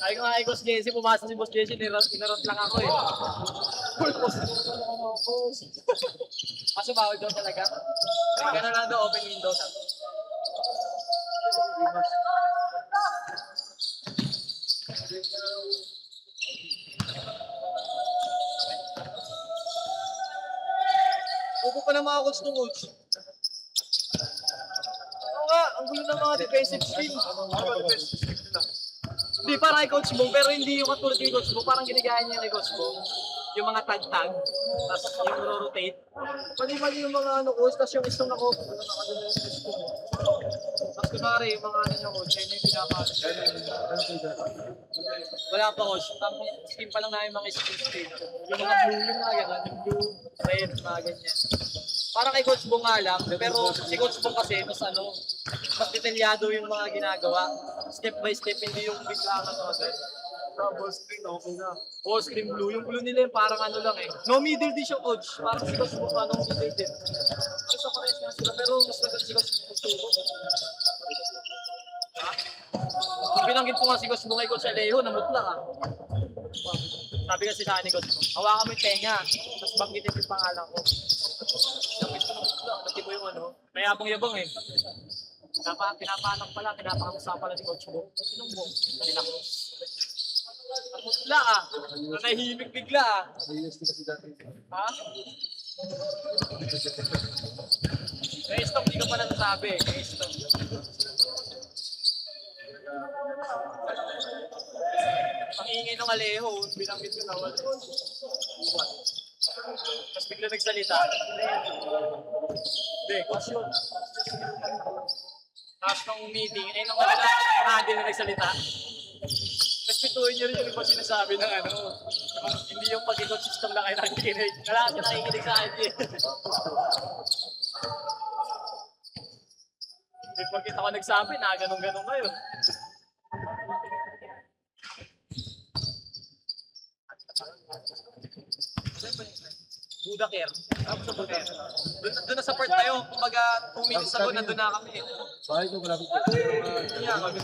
Ay ko nga kay Boss Jesse, pumasok si Boss Jesse, inarot lang ako eh. Kaso bawal daw talaga. Gano'n lang daw, open window. Upo pa ng mga coach ng coach. Oo nga, ang gulo ng mga defensive scheme. Hindi, parang kay Coach Bong, pero hindi yung katulad kay Coach Bong. Parang ginagaya niya kay Coach Bong. Yung mga tag-tag, tapos yung rotate. Mali-mali yung mga coach, tapos yung isang ako, tapos kunwari, yung mga niya coach, yun yung pinaka- Wala pa coach, tapos scheme pa lang namin mga scheme. Yung mga blue, yung mga gano'n, yung blue, red, mga ganyan. Parang kay Coach Bong nga lang, pero si Coach Bong kasi, mas detalyado yung mga ginagawa. Step by step, hindi yung bigla ka Ball screen, okay na. ball screen blue. Yung blue nila yung parang ano lang eh. No middle din siya, coach. Parang si Coach Bong, no middle din. Gusto ko rin sila, pero mas maganda si Coach Bong. Kung binanggit ko nga si Coach Bong kay Coach Alejo, namutla ka. Sabi kasi sa akin ni Coach Bong, hawakan mo yung tenga, tapos banggitin yung pangalan ko. Sabi ko, namutla, kasi mo yung ano, may abang-yabang eh. Pinapanak pala, pinapakamusta pala ni Coach Bong. Sinong Bong? Dinakos. Namutla ah. Nanahimik bigla ah. Ha? Kaya stop, di ka pa nasasabi. Kaya stop. Ang ingay ng Alejo, binanggit ko na wala. Tapos bigla nagsalita. Hindi, coach yun. Tapos nung meeting, ay nung hindi na nagsalita. Respetuhin nyo rin yung iba sinasabi ng ano. Hindi yung pag-ikot system na kayo nakikinig. Wala ka nakikinig sa akin eh. Pagkita ko nagsabi na ganun-ganun kayo. Budakir. Tapos sa Budakir. Doon na sa part tayo. Kumbaga 2 minutes ago nandun na kami. Bakit ko malapit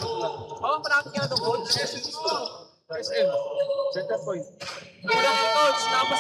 ko? Oo, malapit ka na doon, coach. SM. Center point. Budakir, coach. Tapos